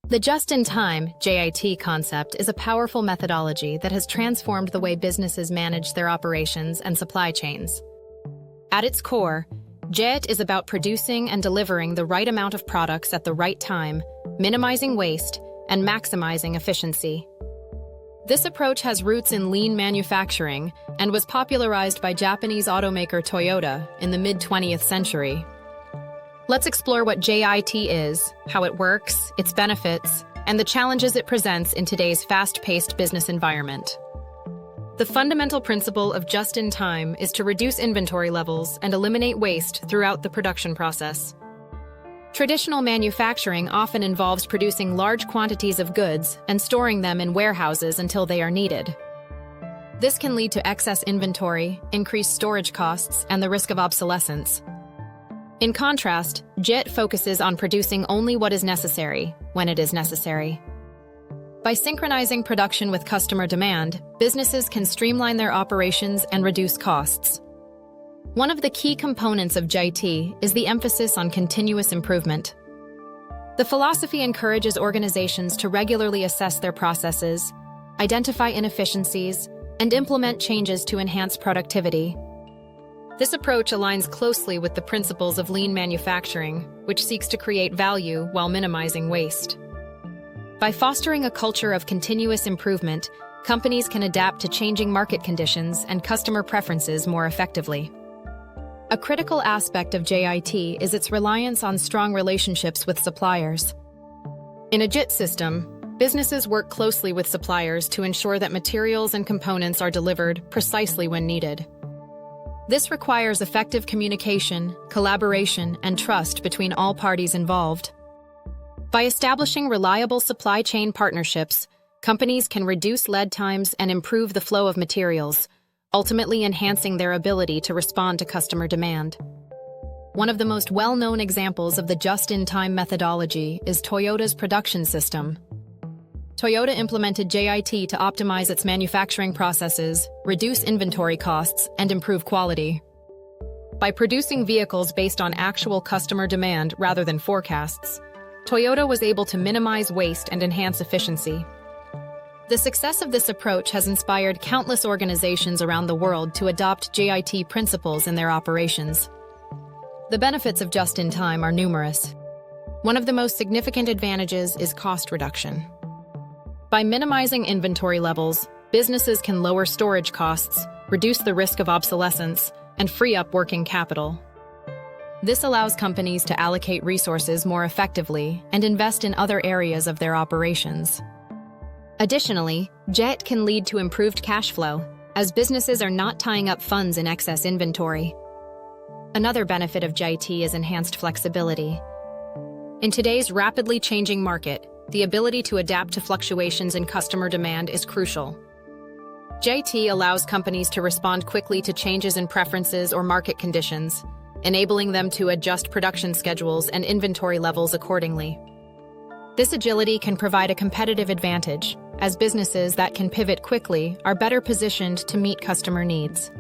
The just-in-time (JIT) concept is a powerful methodology that has transformed the way businesses manage their operations and supply chains. At its core, JIT is about producing and delivering the right amount of products at the right time, minimizing waste, and maximizing efficiency. This approach has roots in lean manufacturing and was popularized by Japanese automaker Toyota in the mid-20th century. Let's explore what JIT is, how it works, its benefits, and the challenges it presents in today's fast-paced business environment. The fundamental principle of just-in-time is to reduce inventory levels and eliminate waste throughout the production process. Traditional manufacturing often involves producing large quantities of goods and storing them in warehouses until they are needed. This can lead to excess inventory, increased storage costs, and the risk of obsolescence. In contrast, JIT focuses on producing only what is necessary, when it is necessary. By synchronizing production with customer demand, businesses can streamline their operations and reduce costs. One of the key components of JIT is the emphasis on continuous improvement. The philosophy encourages organizations to regularly assess their processes, identify inefficiencies, and implement changes to enhance productivity. This approach aligns closely with the principles of lean manufacturing, which seeks to create value while minimizing waste. By fostering a culture of continuous improvement, companies can adapt to changing market conditions and customer preferences more effectively. A critical aspect of JIT is its reliance on strong relationships with suppliers. In a JIT system, businesses work closely with suppliers to ensure that materials and components are delivered precisely when needed. This requires effective communication, collaboration, and trust between all parties involved. By establishing reliable supply chain partnerships, companies can reduce lead times and improve the flow of materials, ultimately enhancing their ability to respond to customer demand. One of the most well-known examples of the just-in-time methodology is Toyota's production system. Toyota implemented JIT to optimize its manufacturing processes, reduce inventory costs, and improve quality. By producing vehicles based on actual customer demand rather than forecasts, Toyota was able to minimize waste and enhance efficiency. The success of this approach has inspired countless organizations around the world to adopt JIT principles in their operations. The benefits of just-in-time are numerous. One of the most significant advantages is cost reduction. By minimizing inventory levels, businesses can lower storage costs, reduce the risk of obsolescence, and free up working capital. This allows companies to allocate resources more effectively and invest in other areas of their operations. Additionally, JIT can lead to improved cash flow, as businesses are not tying up funds in excess inventory. Another benefit of JIT is enhanced flexibility. In today's rapidly changing market, the ability to adapt to fluctuations in customer demand is crucial. JIT allows companies to respond quickly to changes in preferences or market conditions, enabling them to adjust production schedules and inventory levels accordingly. This agility can provide a competitive advantage, as businesses that can pivot quickly are better positioned to meet customer needs.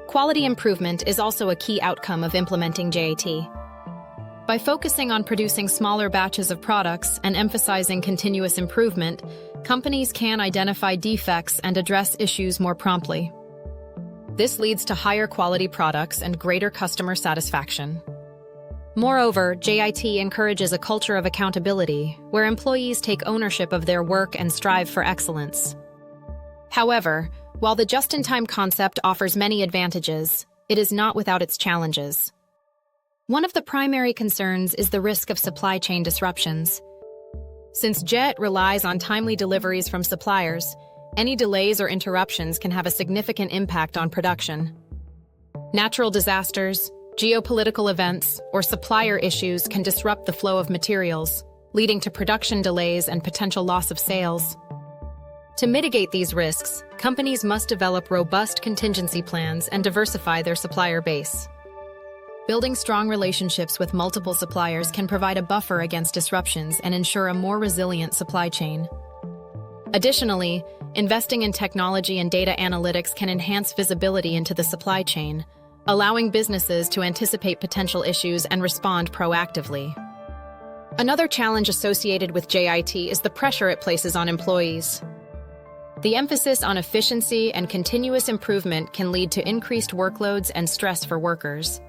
Quality improvement is also a key outcome of implementing JIT. By focusing on producing smaller batches of products and emphasizing continuous improvement, companies can identify defects and address issues more promptly. This leads to higher quality products and greater customer satisfaction. Moreover, JIT encourages a culture of accountability, where employees take ownership of their work and strive for excellence. However, while the just-in-time concept offers many advantages, it is not without its challenges. One of the primary concerns is the risk of supply chain disruptions. Since JIT relies on timely deliveries from suppliers, any delays or interruptions can have a significant impact on production. Natural disasters, geopolitical events, or supplier issues can disrupt the flow of materials, leading to production delays and potential loss of sales. To mitigate these risks, companies must develop robust contingency plans and diversify their supplier base. Building strong relationships with multiple suppliers can provide a buffer against disruptions and ensure a more resilient supply chain. Additionally, investing in technology and data analytics can enhance visibility into the supply chain, allowing businesses to anticipate potential issues and respond proactively. Another challenge associated with JIT is the pressure it places on employees. The emphasis on efficiency and continuous improvement can lead to increased workloads and stress for workers.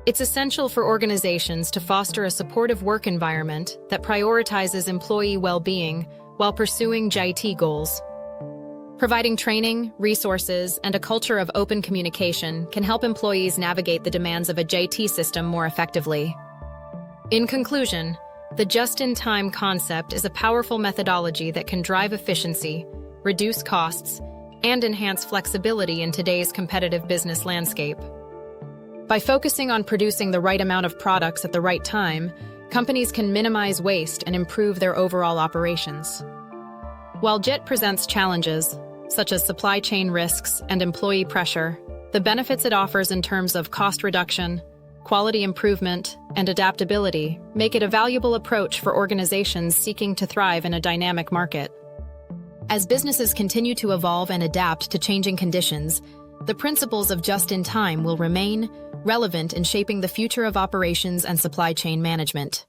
It's essential for organizations to foster a supportive work environment that prioritizes employee well-being while pursuing JIT goals. Providing training, resources, and a culture of open communication can help employees navigate the demands of a JIT system more effectively. In conclusion, the just-in-time concept is a powerful methodology that can drive efficiency, reduce costs, and enhance flexibility in today's competitive business landscape. By focusing on producing the right amount of products at the right time, companies can minimize waste and improve their overall operations. While JIT presents challenges, such as supply chain risks and employee pressure, the benefits it offers in terms of cost reduction, quality improvement, and adaptability make it a valuable approach for organizations seeking to thrive in a dynamic market. As businesses continue to evolve and adapt to changing conditions, the principles of just-in-time will remain relevant in shaping the future of operations and supply chain management.